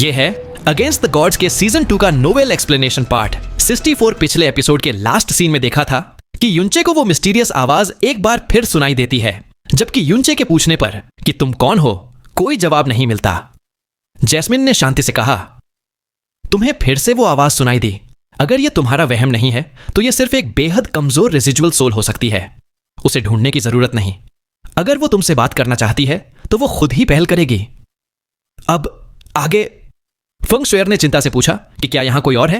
ये है against the gods के सीजन 2 का नोवेल एक्सप्लेनेशन पार्ट 64। पिछले एपिसोड के लास्ट सीन में देखा था कि युनचे को वो मिस्टीरियस आवाज एक बार फिर सुनाई देती है, जबकि युनचे के पूछने पर कि तुम कौन हो कोई जवाब नहीं मिलता। जैस्मिन ने शांति से कहा, तुम्हें फिर से वो आवाज सुनाई दी। अगर ये तुम्हारा वहम नहीं है तो ये सिर्फ एक बेहद कमजोर रेजिजुअल सोल हो सकती है। उसे ढूंढने की जरूरत नहीं। अगर वो तुमसे बात करना चाहती है तो वो खुद ही पहल करेगी। अब आगे? फंग शुएर ने चिंता से पूछा कि क्या यहां कोई और है।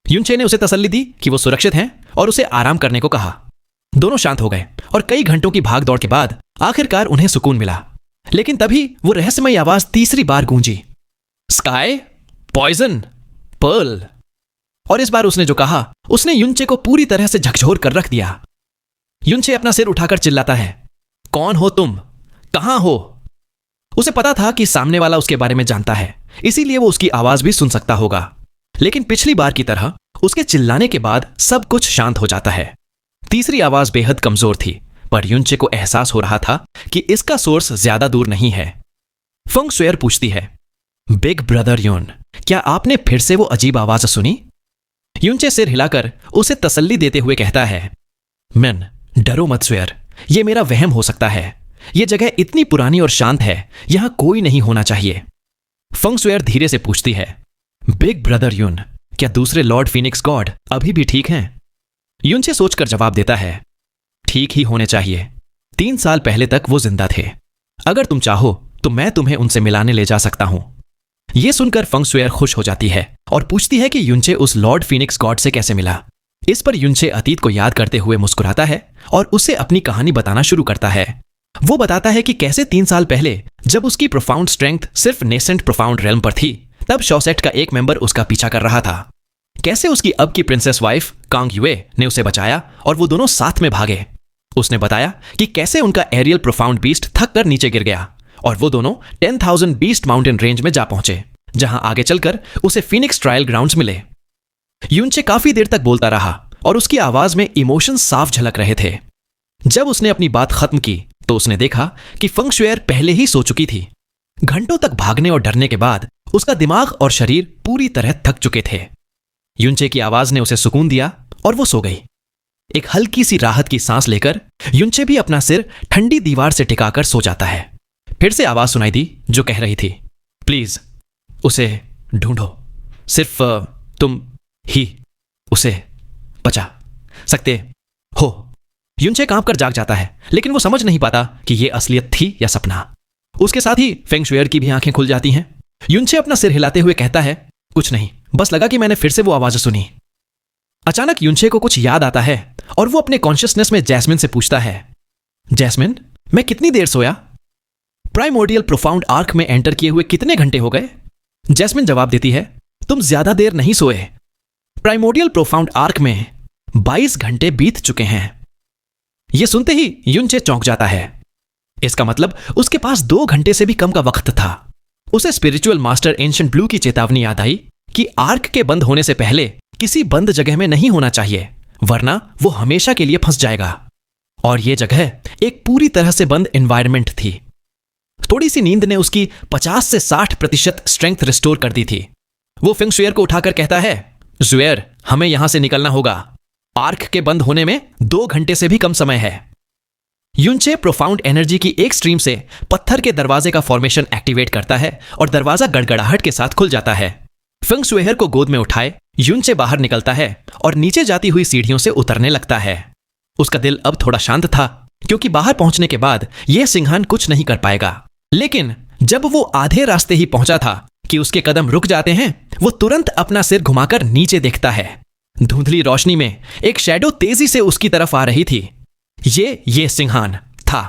युनचे ने उसे तसल्ली दी कि वो सुरक्षित हैं और उसे आराम करने को कहा। दोनों शांत हो गए और कई घंटों की भाग दौड़ के बाद आखिरकार उन्हें सुकून मिला। लेकिन तभी वो रहस्यमयी आवाज तीसरी बार गूंजी, स्काई, पॉइजन, पर्ल। और इस बार उसने जो कहा उसने युनचे को पूरी तरह से झकझोर कर रख दिया। युनचे अपना सिर उठाकर चिल्लाता है, कौन हो तुम? कहां हो? उसे पता था कि सामने वाला उसके बारे में जानता है, इसीलिए वो उसकी आवाज भी सुन सकता होगा। लेकिन पिछली बार की तरह उसके चिल्लाने के बाद सब कुछ शांत हो जाता है। तीसरी आवाज बेहद कमजोर थी, पर युनचे को एहसास हो रहा था कि इसका सोर्स ज्यादा दूर नहीं है। फंग शुएर पूछती है, बिग ब्रदर युन, क्या आपने फिर से वो अजीब आवाज सुनी? युनचे सिर हिलाकर उसे तसल्ली देते हुए कहता है, मैन, डरो मत शुएर, ये मेरा वहम हो सकता है। ये जगह इतनी पुरानी और शांत है, यहां कोई नहीं होना चाहिए। फंग शुएर धीरे से पूछती है, बिग ब्रदर युन, क्या दूसरे लॉर्ड फीनिक्स गॉड अभी भी ठीक हैं? युनचे सोचकर जवाब देता है, ठीक ही होने चाहिए। 3 साल पहले तक वो जिंदा थे। अगर तुम चाहो तो मैं तुम्हें उनसे मिलाने ले जा सकता हूं। यह सुनकर फंग शुएर खुश हो जाती है और पूछती है कि युनचे उस लॉर्ड फीनिक्स गॉड से कैसे मिला। इस पर युनचे अतीत को याद करते हुए मुस्कुराता है और उसे अपनी कहानी बताना शुरू करता है। वो बताता है कि कैसे 3 साल पहले जब उसकी प्रोफाउंड स्ट्रेंथ सिर्फ नेसेंट प्रोफाउंड रेल्म पर थी, तब शॉसेट का एक मेंबर उसका पीछा कर रहा था। कैसे उसकी अब की प्रिंसेस वाइफ कांग युए ने उसे बचाया और वो दोनों साथ में भागे। उसने बताया कि कैसे उनका एरियल प्रोफाउंड बीस्ट थक कर नीचे गिर गया और वो दोनों 10,000 बीस्ट माउंटेन रेंज में जा पहुंचे, जहां आगे चलकर उसे फीनिक्स ट्रायल ग्राउंड्स मिले। युनचे काफी देर तक बोलता रहा और उसकी आवाज में इमोशन साफ झलक रहे थे। जब उसने अपनी बात खत्म की तो उसने देखा कि फंग शुएर पहले ही सो चुकी थी। घंटों तक भागने और डरने के बाद उसका दिमाग और शरीर पूरी तरह थक चुके थे। युनचे की आवाज ने उसे सुकून दिया और वो सो गई। एक हल्की सी राहत की सांस लेकर युनचे भी अपना सिर ठंडी दीवार से टिकाकर सो जाता है। फिर से आवाज सुनाई दी जो कह रही थी, प्लीज उसे ढूंढो, सिर्फ तुम ही उसे बचा सकते हो। युनचे कांप कर जाग जाता है, लेकिन वो समझ नहीं पाता कि ये असलियत थी या सपना। उसके साथ ही फेंग शुएर की भी आंखें खुल जाती हैं। युनचे अपना सिर हिलाते हुए कहता है, कुछ नहीं, बस लगा कि मैंने फिर से वो आवाज सुनी। अचानक युनचे को कुछ याद आता है और वो अपने कॉन्शियसनेस में जैस्मिन से पूछता है, जैस्मिन, मैं कितनी देर सोया? प्राइमोर्डियल प्रोफाउंड आर्क में एंटर किए हुए कितने घंटे हो गए? जैस्मिन जवाब देती है, तुम ज्यादा देर नहीं सोए। प्राइमोर्डियल प्रोफाउंड आर्क में 22 घंटे बीत चुके हैं। यह सुनते ही युनचे चौंक जाता है। इसका मतलब उसके पास 2 घंटे से भी कम का वक्त था। उसे स्पिरिचुअल मास्टर एंशिएंट ब्लू की चेतावनी याद आई कि आर्क के बंद होने से पहले किसी बंद जगह में नहीं होना चाहिए, वरना वो हमेशा के लिए फंस जाएगा। और यह जगह एक पूरी तरह से बंद एनवायरनमेंट थी। थोड़ी सी नींद ने उसकी 50 से 60% स्ट्रेंथ रिस्टोर कर दी थी। वो फेंग शुएर को उठाकर कहता है, शुएर, हमें यहां से निकलना होगा। आर्क के बंद होने में 2 घंटे से भी कम समय है। युनचे प्रोफाउंड एनर्जी की एक स्ट्रीम से पत्थर के दरवाजे का फॉर्मेशन एक्टिवेट करता है और दरवाजा गड़गड़ाहट के साथ खुल जाता है। फेंग शुएर को गोद में उठाए युनचे बाहर निकलता है और नीचे जाती हुई सीढ़ियों से उतरने लगता है। उसका दिल अब थोड़ा शांत था, क्योंकि बाहर पहुंचने के बाद यह सिंहान कुछ नहीं कर पाएगा। लेकिन जब वो आधे रास्ते ही पहुंचा था कि उसके कदम रुक जाते हैं, वो तुरंत अपना सिर घुमाकर नीचे देखता है। धुंधली रोशनी में एक शैडो तेजी से उसकी तरफ आ रही थी। ये सिंहान था।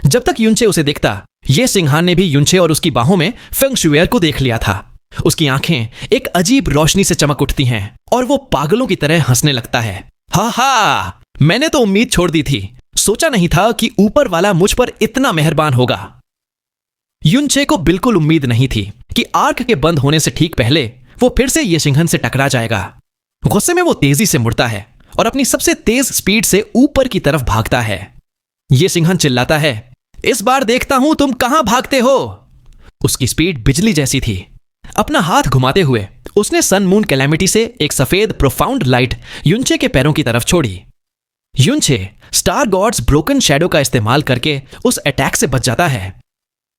जब तक युनचे उसे देखता, ये सिंहान ने भी युनचे और उसकी बाहों में फेंग शुएर को देख लिया था। उसकी आंखें एक अजीब रोशनी से चमक उठती हैं और वो पागलों की तरह हंसने लगता है। हा, मैंने तो उम्मीद छोड़ दी थी। सोचा नहीं था कि ऊपर वाला मुझ पर इतना मेहरबान होगा। युनचे को बिल्कुल उम्मीद नहीं थी कि आर्क के बंद होने से ठीक पहले वो फिर से ये सिंहन से टकरा जाएगा। गुस्से में वो तेजी से मुड़ता है और अपनी सबसे तेज स्पीड से ऊपर की तरफ भागता है। ये सिंहन चिल्लाता है, इस बार देखता हूं तुम कहां भागते हो। उसकी स्पीड बिजली जैसी थी। अपना हाथ घुमाते हुए उसने सन मून कैलेमिटी से एक सफेद प्रोफाउंड लाइट युनचे के पैरों की तरफ छोड़ी। युनचे स्टार गॉड्स ब्रोकन शैडो का इस्तेमाल करके उस अटैक से बच जाता है।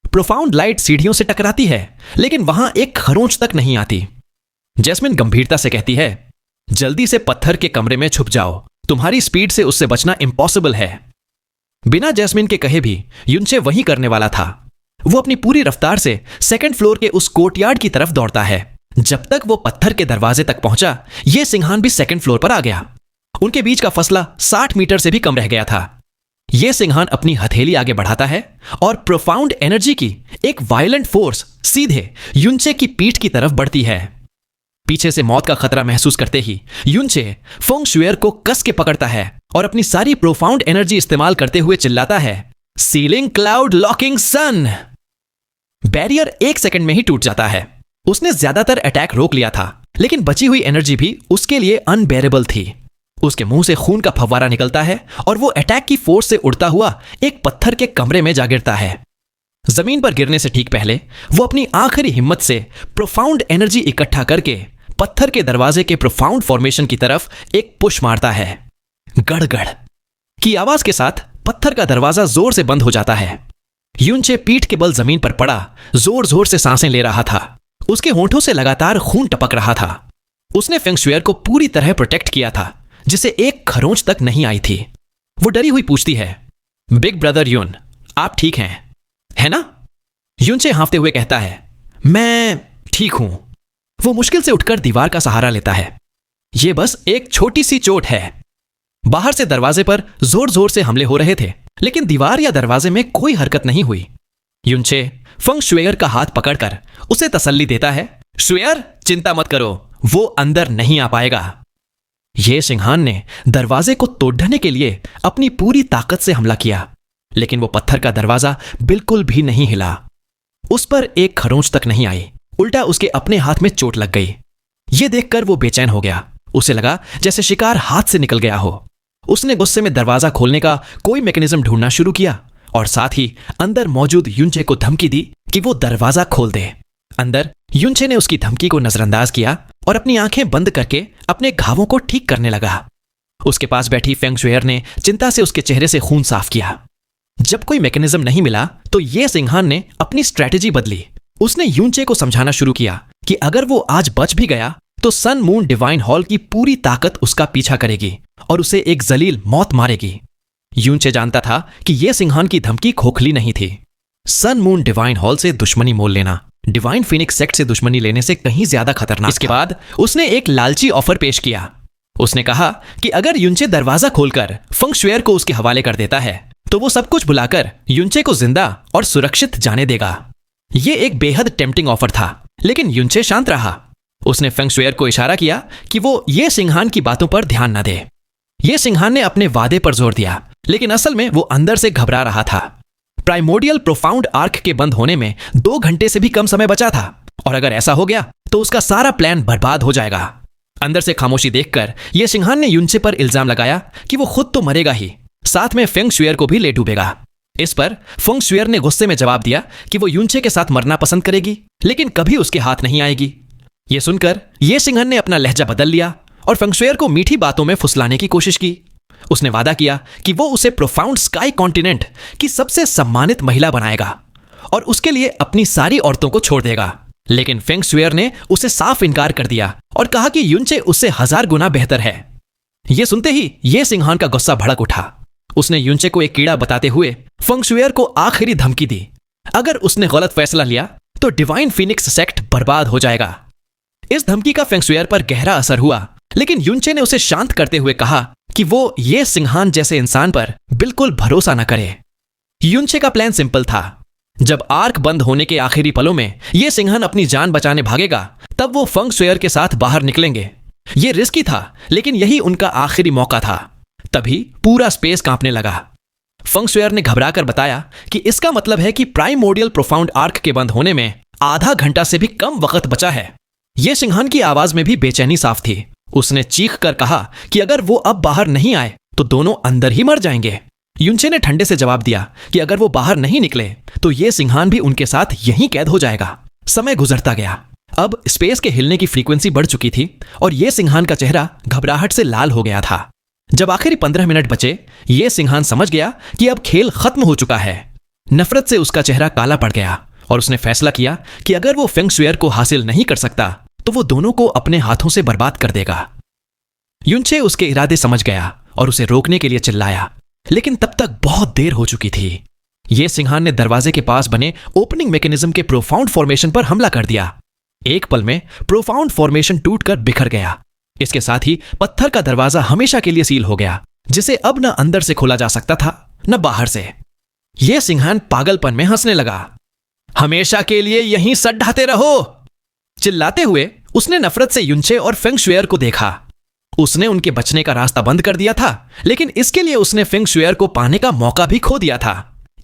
प्रोफाउंड लाइट सीढ़ियों से टकराती है, लेकिन वहां एक खरोंच तक नहीं आती। जैस्मिन गंभीरता से कहती है, जल्दी से पत्थर के कमरे में छुप जाओ, तुम्हारी स्पीड से उससे बचना इम्पॉसिबल है। बिना जैस्मिन के कहे भी युनचे वही करने वाला था। वो अपनी पूरी रफ्तार से सेकंड फ्लोर के उस कोर्टयार्ड की तरफ दौड़ता है। जब तक वो पत्थर के दरवाजे तक पहुंचा, ये सिंहान भी सेकंड फ्लोर पर आ गया। उनके बीच का फसला 60 मीटर से भी कम रह गया था। ये सिंहान अपनी हथेली आगे बढ़ाता है और प्रोफाउंड एनर्जी की एक वायलेंट फोर्स सीधे युनचे की पीठ की तरफ बढ़ती है। पीछे से मौत का खतरा महसूस करते ही युनचे फेंग शुएर को कस के पकड़ता है और अपनी सारी प्रोफाउंड एनर्जी इस्तेमाल करते हुए चिल्लाता है, सीलिंग क्लाउड लॉकिंग सन। बैरियर 1 सेकंड में ही टूट जाता है। उसने ज्यादातर अटैक रोक लिया था, लेकिन बची हुई एनर्जी भी उसके लिए अनबेरेबल थी। उसके मुंह से खून का फव्वारा निकलता है और वो अटैक की फोर्स से उड़ता हुआ एक पत्थर के कमरे में जा गिरता है। जमीन पर गिरने से ठीक पहले वो अपनी आखिरी हिम्मत से प्रोफाउंड एनर्जी इकट्ठा करके पत्थर के दरवाजे के प्रोफाउंड फॉर्मेशन की तरफ एक पुश मारता है। गड़गड़ की आवाज के साथ पत्थर का दरवाजा जोर से बंद हो जाता है। युनचे पीठ के बल जमीन पर पड़ा जोर जोर से सांसें ले रहा था। उसके होंठों से लगातार खून टपक रहा था। उसने फेंग शुएर को पूरी तरह प्रोटेक्ट किया था, जिसे एक खरोंच तक नहीं आई थी। वो डरी हुई पूछती है, बिग ब्रदर युन, आप ठीक हैं, है ना? युनचे हाँफते हुए कहता है, मैं ठीक हूं। वो मुश्किल से उठकर दीवार का सहारा लेता है। यह बस एक छोटी सी चोट है। बाहर से दरवाजे पर जोर जोर से हमले हो रहे थे, लेकिन दीवार या दरवाजे में कोई हरकत नहीं हुई। युनचे फेंग शुएर का हाथ पकड़कर उसे तसल्ली देता है, शुएर, चिंता मत करो, वो अंदर नहीं आ पाएगा। ये सिंहान ने दरवाजे को तोड़ने के लिए अपनी पूरी ताकत से हमला किया, लेकिन वो पत्थर का दरवाजा बिल्कुल भी नहीं हिला। उस पर एक खरोंच तक नहीं आई, उल्टा उसके अपने हाथ में चोट लग गई। ये देखकर वो बेचैन हो गया। उसे लगा जैसे शिकार हाथ से निकल गया हो। उसने गुस्से में दरवाजा खोलने का कोई मैकेनिज्म ढूंढना शुरू किया और साथ ही अंदर मौजूद युनचे को धमकी दी कि वो दरवाजा खोल दे। अंदर युनचे ने उसकी धमकी को नजरअंदाज किया और अपनी आंखें बंद करके अपने घावों को ठीक करने लगा। उसके पास बैठी फेंग शुएर ने चिंता से उसके चेहरे से खून साफ किया। जब कोई मैकेनिज्म नहीं मिला तो ये सिंहान ने अपनी स्ट्रैटेजी बदली। उसने युनचे को समझाना शुरू किया कि अगर वो आज बच भी गया तो सन मून डिवाइन हॉल की पूरी ताकत उसका पीछा करेगी और उसे एक जलील मौत मारेगी। युनचे जानता था कि यह सिंहान की धमकी खोखली नहीं थी। सन मून डिवाइन हॉल से दुश्मनी मोल लेना डिवाइन फीनिक्स सेक्ट से दुश्मनी लेने से कहीं ज्यादा खतरनाक। इसके बाद उसने एक लालची ऑफर पेश किया। उसने कहा कि अगर युनचे दरवाजा खोलकर फेंग शुएर को उसके हवाले कर देता है तो वो सब कुछ भुलाकर युनचे को जिंदा और सुरक्षित जाने देगा। यह एक बेहद टेम्पटिंग ऑफर था, लेकिन युनचे शांत रहा। उसने फेंग शुएर को इशारा किया कि वो ये सिंहान की बातों पर ध्यान न दे। ये सिंहान ने अपने वादे पर जोर दिया, लेकिन असल में वो अंदर से घबरा रहा था। प्राइमोडियल प्रोफाउंड आर्क के बंद होने में 2 घंटे से भी कम समय बचा था, और अगर ऐसा हो गया तो उसका सारा प्लान बर्बाद हो जाएगा। अंदर से खामोशी देखकर यह सिंहान ने युनचे पर इल्जाम लगाया कि वो खुद तो मरेगा ही, साथ में फेंग शुएर को भी ले डूबेगा। इस पर फेंग शुएर ने गुस्से में जवाब दिया कि वो युनचे के साथ मरना पसंद करेगी, लेकिन कभी उसके हाथ नहीं आएगी। यह सुनकर ये सिंहान ने अपना लहजा बदल लिया और फेंग शुएर को मीठी बातों में फुसलाने की कोशिश की। उसने वादा किया कि वो उसे प्रोफाउंड स्काई कॉन्टिनेंट की सबसे सम्मानित महिला बनाएगा और उसके लिए अपनी सारी औरतों को छोड़ देगा। लेकिन फेंग शुएर ने उसे साफ इनकार कर दिया और कहा कि युनचे उससे 1000 गुना बेहतर है। यह सुनते ही यह सिंहान का गुस्सा भड़क उठा। उसने युनचे को एक कीड़ा बताते हुए फेंग शुएर को आखिरी धमकी दी। अगर उसने गलत फैसला लिया तो डिवाइन फीनिक्स सेक्ट बर्बाद हो जाएगा। इस धमकी का फेंग शुएर पर गहरा असर हुआ, लेकिन युनचे ने उसे शांत करते हुए कहा कि वो ये सिंहान जैसे इंसान पर बिल्कुल भरोसा न करे। युनचे का प्लान सिंपल था। जब आर्क बंद होने के आखिरी पलों में यह सिंहान अपनी जान बचाने भागेगा, तब वो फेंग शुएर के साथ बाहर निकलेंगे। यह रिस्की था, लेकिन यही उनका आखिरी मौका था। तभी पूरा स्पेस कांपने लगा। फेंग शुएर ने घबराकर बताया कि इसका मतलब है कि प्राइमोडियल प्रोफाउंड आर्क के बंद होने में आधा घंटा से भी कम वक्त बचा है। यह सिंहान की आवाज में भी बेचैनी साफ थी। उसने चीख कर कहा कि अगर वो अब बाहर नहीं आए तो दोनों अंदर ही मर जाएंगे। युनचे ने ठंडे से जवाब दिया कि अगर वो बाहर नहीं निकले तो ये सिंहान भी उनके साथ यहीं कैद हो जाएगा। समय गुजरता गया। अब स्पेस के हिलने की फ्रीक्वेंसी बढ़ चुकी थी और ये सिंहान का चेहरा घबराहट से लाल हो गया था। जब आखिरी 15 मिनट बचे, ये सिंहान समझ गया कि अब खेल खत्म हो चुका है। नफरत से उसका चेहरा काला पड़ गया और उसने फैसला किया कि अगर वो फेंग शुएर को हासिल नहीं कर सकता तो वो दोनों को अपने हाथों से बर्बाद कर देगा। युनचे उसके इरादे समझ गया और उसे रोकने के लिए चिल्लाया, लेकिन तब तक बहुत देर हो चुकी थी। ये सिंहान ने दरवाजे के पास बने ओपनिंग मैकेनिज्म के प्रोफाउंड फॉर्मेशन पर हमला कर दिया। एक पल में प्रोफाउंड फॉर्मेशन टूटकर बिखर गया। इसके साथ ही पत्थर का दरवाजा हमेशा के लिए सील हो गया, जिसे अब न अंदर से खोला जा सकता था न बाहर से। यह सिंहान पागलपन में हंसने लगा। हमेशा के लिए यहीं सड्ढाते रहो। चिल्लाते हुए उसने नफरत से युनचे और फेंग शुएर को देखा। उसने उनके बचने का रास्ता बंद कर दिया था, लेकिन इसके लिए उसने फेंग शुएर को पाने का मौका भी खो दिया था।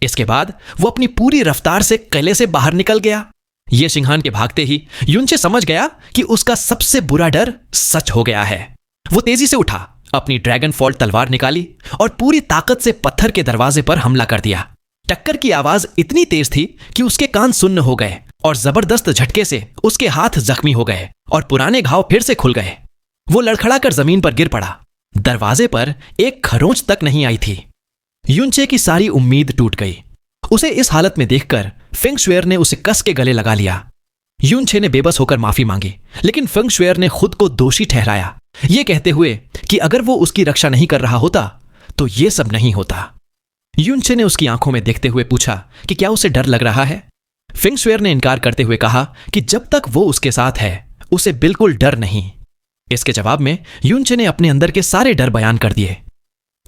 इसके बाद वो अपनी पूरी रफ्तार से किले से बाहर निकल गया। यह सिंहान के भागते ही युनचे समझ गया कि उसका सबसे बुरा डर सच हो गया है। वो तेजी से उठा, अपनी ड्रैगन फॉल्ट तलवार निकाली और पूरी ताकत से पत्थर के दरवाजे पर हमला कर दिया। टक्कर की आवाज इतनी तेज थी कि उसके कान सुन्न हो गए और जबरदस्त झटके से उसके हाथ जख्मी हो गए और पुराने घाव फिर से खुल गए। वो लड़खड़ाकर जमीन पर गिर पड़ा। दरवाजे पर एक खरोंच तक नहीं आई थी। युनचे की सारी उम्मीद टूट गई। उसे इस हालत में देखकर फेंग शुएर ने उसे कस के गले लगा लिया। युनचे ने बेबस होकर माफी मांगी, लेकिन फेंग शुएर ने खुद को दोषी ठहराया, ये कहते हुए कि अगर वो उसकी रक्षा नहीं कर रहा होता तो ये सब नहीं होता। युनचे ने उसकी आंखों में देखते हुए पूछा कि क्या उसे डर लग रहा है। फेंग शुएर ने इनकार करते हुए कहा कि जब तक वो उसके साथ है उसे बिल्कुल डर नहीं। इसके जवाब में युनचे ने अपने अंदर के सारे डर बयान कर दिए।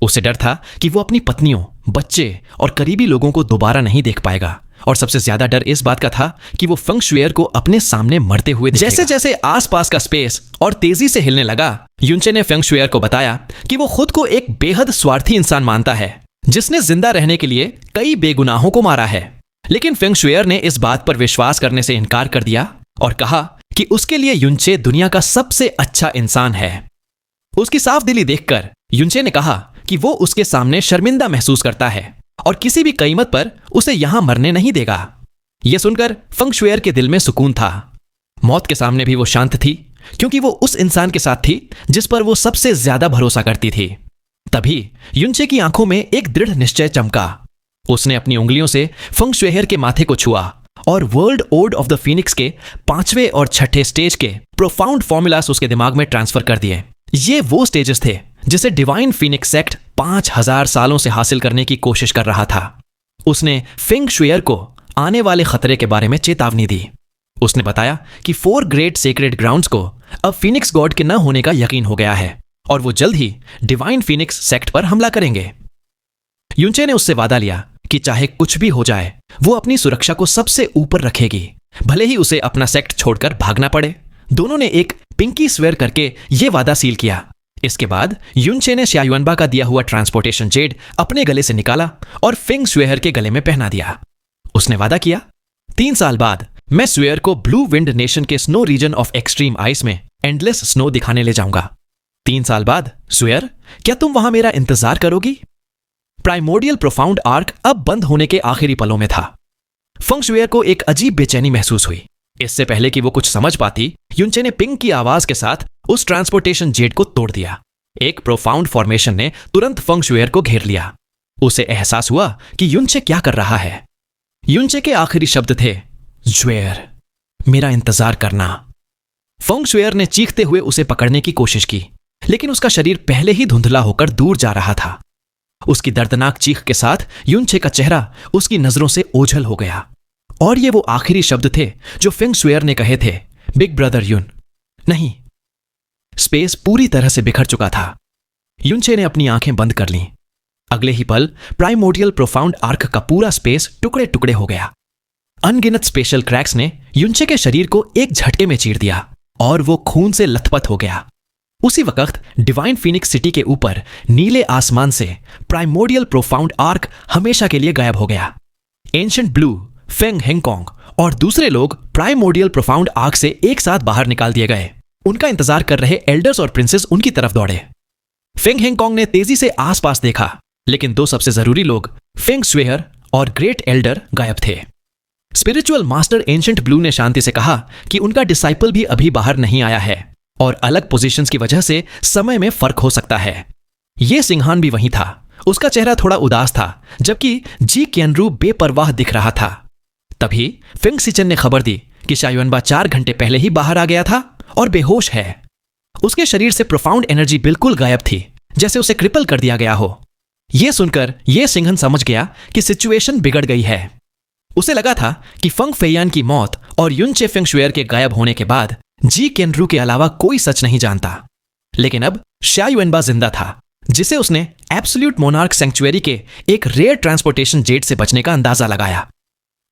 उसे डर था कि वो अपनी पत्नियों, बच्चे और करीबी लोगों को दोबारा नहीं देख पाएगा, और सबसे ज्यादा डर इस बात का था कि वो फेंग शुएर को अपने सामने मरते हुए देखेगा। जैसे जैसे आसपास का स्पेस और तेजी से हिलने लगा, युनचे ने फेंग शुएर को बताया कि वो खुद को एक बेहद स्वार्थी इंसान मानता है, जिसने जिंदा रहने के लिए कई बेगुनाहों को मारा है। लेकिन फेंग शुएर ने इस बात पर विश्वास करने से इनकार कर दिया और कहा कि उसके लिए युनचे दुनिया का सबसे अच्छा इंसान है। उसकी साफ दिली देखकर युनचे ने कहा कि वो उसके सामने शर्मिंदा महसूस करता है और किसी भी कीमत पर उसे यहां मरने नहीं देगा। यह सुनकर फेंग शुएर के दिल में सुकून था। मौत के सामने भी वो शांत थी, क्योंकि वो उस इंसान के साथ थी जिस पर वो सबसे ज्यादा भरोसा करती थी। तभी युनचे की आंखों में एक दृढ़ निश्चय चमका। उसने अपनी उंगलियों से फेंग शुएर के माथे को छुआ और world ode of the phoenix के 5वें और 6ठे स्टेज के प्रोफाउंड फॉर्मूलास उसके दिमाग में ट्रांसफर कर दिए। ये वो स्टेजेस थे जिसे डिवाइन फीनिक्स सेक्ट 5000 सालों से हासिल करने की कोशिश कर रहा था। उसने फेंग शुएर को आने वाले खतरे के बारे में चेतावनी दी। उसने बताया कि 4 ग्रेट सेक्रेड ग्राउंड्स को अब फीनिक्स गॉड के न होने का यकीन हो गया है और वो जल्द ही डिवाइन फीनिक्स सेक्ट पर हमला करेंगे। युनचे ने उससे वादा लिया कि चाहे कुछ भी हो जाए, वो अपनी सुरक्षा को सबसे ऊपर रखेगी, भले ही उसे अपना सेक्ट छोड़कर भागना पड़े। दोनों ने एक पिंकी स्वेयर करके ये वादा सील किया। इसके बाद युनचे ने श्यायुअनबा का दिया हुआ ट्रांसपोर्टेशन जेड अपने गले से निकाला और फेंग शुएर के गले में पहना दिया। उसने वादा किया, 3 साल बाद मैं शुएर को ब्लू विंड नेशन के snow region of extreme ice में एंडलेस स्नो दिखाने ले जाऊंगा। 3 साल बाद शुएर, क्या तुम वहां मेरा इंतजार करोगी? प्राइमोर्डियल प्रोफाउंड आर्क अब बंद होने के आखिरी पलों में था। फेंग शुएर को एक अजीब बेचैनी महसूस हुई। इससे पहले कि वो कुछ समझ पाती, युनचे ने पिंग की आवाज के साथ उस ट्रांसपोर्टेशन जेट को तोड़ दिया। एक प्रोफाउंड फॉर्मेशन ने तुरंत फेंग शुएर को घेर लिया। उसे एहसास हुआ कि युनचे क्या कर रहा है। युनचे के आखिरी शब्द थे, ज्वेर, मेरा इंतजार करना। फेंग शुएर ने चीखते हुए उसे पकड़ने की कोशिश की, लेकिन उसका शरीर पहले ही धुंधला होकर दूर जा रहा था। उसकी दर्दनाक चीख के साथ युनचे का चेहरा उसकी नजरों से ओझल हो गया। और ये वो आखिरी शब्द थे जो फेंग शुएर ने कहे थे, बिग ब्रदर युन। नहीं, स्पेस पूरी तरह से बिखर चुका था। युनचे ने अपनी आंखें बंद कर लीं। अगले ही पल प्राइमोर्डियल प्रोफाउंड आर्क का पूरा स्पेस टुकड़े टुकड़े हो गया। अनगिनत स्पेशल क्रैक्स ने युनचे के शरीर को एक झटके में चीर दिया और वो खून से लथपथ हो गया। उसी वक्त डिवाइन फीनिक्स सिटी के ऊपर नीले आसमान से प्राइमोर्डियल प्रोफाउंड आर्क हमेशा के लिए गायब हो गया। एंशिएंट ब्लू, फेंग हेंगकोंग और दूसरे लोग प्राइमोर्डियल प्रोफाउंड आर्क से एक साथ बाहर निकाल दिए गए। उनका इंतजार कर रहे एल्डर्स और प्रिंसेस उनकी तरफ दौड़े। फेंग हेंगकोंग ने तेजी से आसपास देखा, लेकिन 2 सबसे जरूरी लोग, फेंग शुएर और ग्रेट एल्डर, गायब थे। स्पिरिचुअल मास्टर एंशिएंट ब्लू ने शांति से कहा कि उनका डिसाइपल भी अभी बाहर नहीं आया है और अलग पोजीशंस की वजह से समय में फर्क हो सकता है। ये सिंहान भी वहीं था। उसका चेहरा थोड़ा उदास था, जबकि जी केनरू बेपरवाह दिख रहा था। तभी फेंग सिचन ने खबर दी कि शायुअनबा 4 घंटे पहले ही बाहर आ गया था और बेहोश है। उसके शरीर से प्रोफाउंड एनर्जी बिल्कुल गायब थी, जैसे उसे क्रिपल कर दिया गया हो। यह सुनकर यह सिंहन समझ गया कि सिचुएशन बिगड़ गई है। उसे लगा था कि फंग फेयान की मौत और युनचे फेंगशुएर के गायब होने के बाद जी केनरू के अलावा कोई सच नहीं जानता। लेकिन अब शायुएनबा जिंदा था, जिसे उसने एब्सोल्यूट मोनार्क सैंक्चुअरी के एक रेयर ट्रांसपोर्टेशन जेट से बचने का अंदाजा लगाया।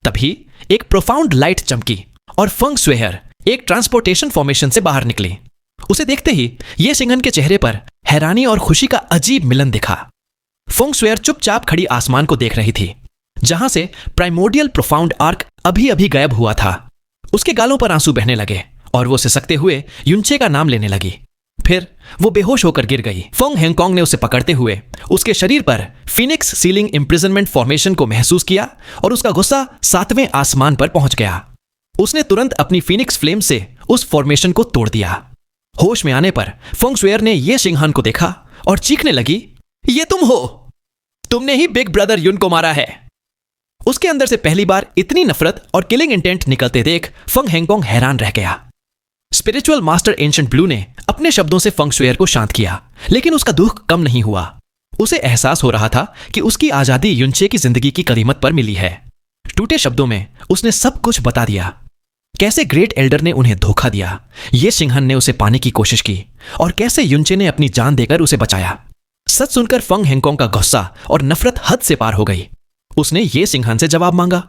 तभी एक प्रोफाउंड लाइट चमकी और फंग स्वेयर एक ट्रांसपोर्टेशन फॉर्मेशन से बाहर निकली। उसे देखते ही यह सिंहन के चेहरे पर हैरानी और खुशी का अजीब मिलन दिखा। फंग स्वेयर चुपचाप खड़ी आसमान को देख रही थी, जहां से प्राइमोर्डियल प्रोफाउंड आर्क अभी अभी गायब हुआ था। उसके गालों पर आंसू बहने लगे और वो सिसकते हुए युनचे का नाम लेने लगी। फिर वो बेहोश होकर गिर गई। फंग हैंगकांग ने उसे पकड़ते हुए उसके शरीर पर फिनिक्स सीलिंग इंप्रिजनमेंट फॉर्मेशन को महसूस किया और उसका गुस्सा 7वें आसमान पर पहुंच गया। उसने तुरंत अपनी फिनिक्स फ्लेम से उस फॉर्मेशन को तोड़ दिया। होश में आने पर फंग स्वेयर ने ये सिंहान को देखा और चीखने लगी, ये तुम हो, तुमने ही बिग ब्रदर युन को मारा है। उसके अंदर से पहली बार इतनी नफरत और किलिंग इंटेंट निकलते देख फंग हैंगकांग हैरान रह गया। स्पिरिचुअल मास्टर एंशिएंट ब्लू ने अपने शब्दों से फंग स्वेयर को शांत किया, लेकिन उसका दुख कम नहीं हुआ। उसे एहसास हो रहा था कि उसकी आजादी युनचे की जिंदगी की करीमत पर मिली है। टूटे शब्दों में उसने सब कुछ बता दिया, कैसे ग्रेट एल्डर ने उन्हें धोखा दिया, ये सिंहन ने उसे पाने की कोशिश की और कैसे युनचे ने अपनी जान देकर उसे बचाया। सच सुनकर फंग हैंगकांग का गुस्सा और नफरत हद से पार हो गई। उसने ये सिंहन से जवाब मांगा।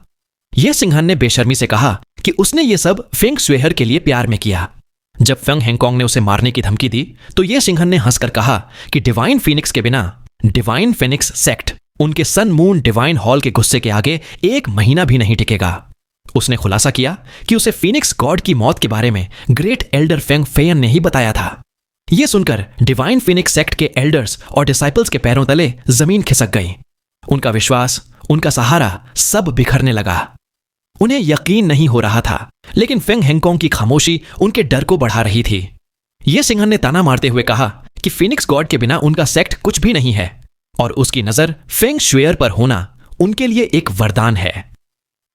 यह सिंहन ने बेशर्मी से कहा कि उसने ये सब फेंग स्वेयर के लिए प्यार में किया। जब फंग हैंगकांग ने उसे मारने की धमकी दी तो यह सिंहन ने हंसकर कहा कि डिवाइन फिनिक्स के बिना डिवाइन फिनिक्स सेक्ट उनके सन मून डिवाइन हॉल के गुस्से के आगे 1 महीना भी नहीं टिकेगा। उसने खुलासा किया कि उसे फिनिक्स गॉड की मौत के बारे में ग्रेट एल्डर फेंग फेयन ने ही बताया था। यह सुनकर डिवाइन फिनिक्स सेक्ट के एल्डर्स और डिसाइपल्स के पैरों तले जमीन खिसक गई। उनका विश्वास, उनका सहारा सब बिखरने लगा। उन्हें यकीन नहीं हो रहा था, लेकिन फेंग हैंगकांग की खामोशी उनके डर को बढ़ा रही थी। यह सिंहन ने ताना मारते हुए कहा कि फिनिक्स गॉड के बिना उनका सेक्ट कुछ भी नहीं है और उसकी नजर फेंग श्वेयर पर होना उनके लिए एक वरदान है।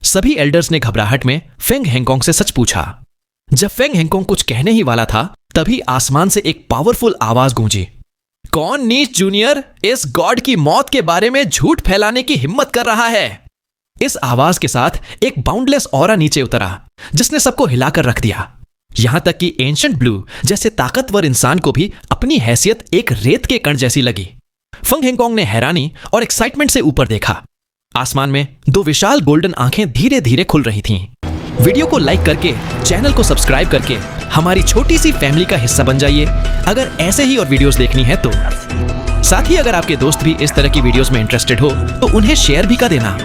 सभी एल्डर्स ने घबराहट में फेंग हैंगकांग से सच पूछा। जब फेंग हैंगकांग कुछ कहने ही वाला था, तभी आसमान से एक पावरफुल आवाज गूंजी। कौन नीच जूनियर इस गॉड की मौत के बारे में झूठ फैलाने की हिम्मत कर रहा है? इस आवाज के साथ एक बाउंडलेस ऑरा नीचे उतरा, जिसने सबको हिलाकर रख दिया। यहां तक कि एंशिएंट ब्लू जैसे ताकतवर इंसान को भी अपनी हैसियत एक रेत के कण जैसी लगी। फंग हैंगकांग ने हैरानी और एक्साइटमेंट से ऊपर देखा। आसमान में 2 विशाल गोल्डन आंखें धीरे धीरे खुल रही थीं। वीडियो को लाइक करके, चैनल को सब्सक्राइब करके हमारी छोटी सी फैमिली का हिस्सा बन जाइए, अगर ऐसे ही और वीडियोस देखनी है तो। साथ ही अगर आपके दोस्त भी इस तरह की वीडियोस में इंटरेस्टेड हो तो उन्हें शेयर भी कर देना।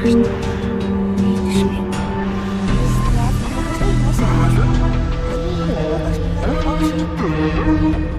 Thank you.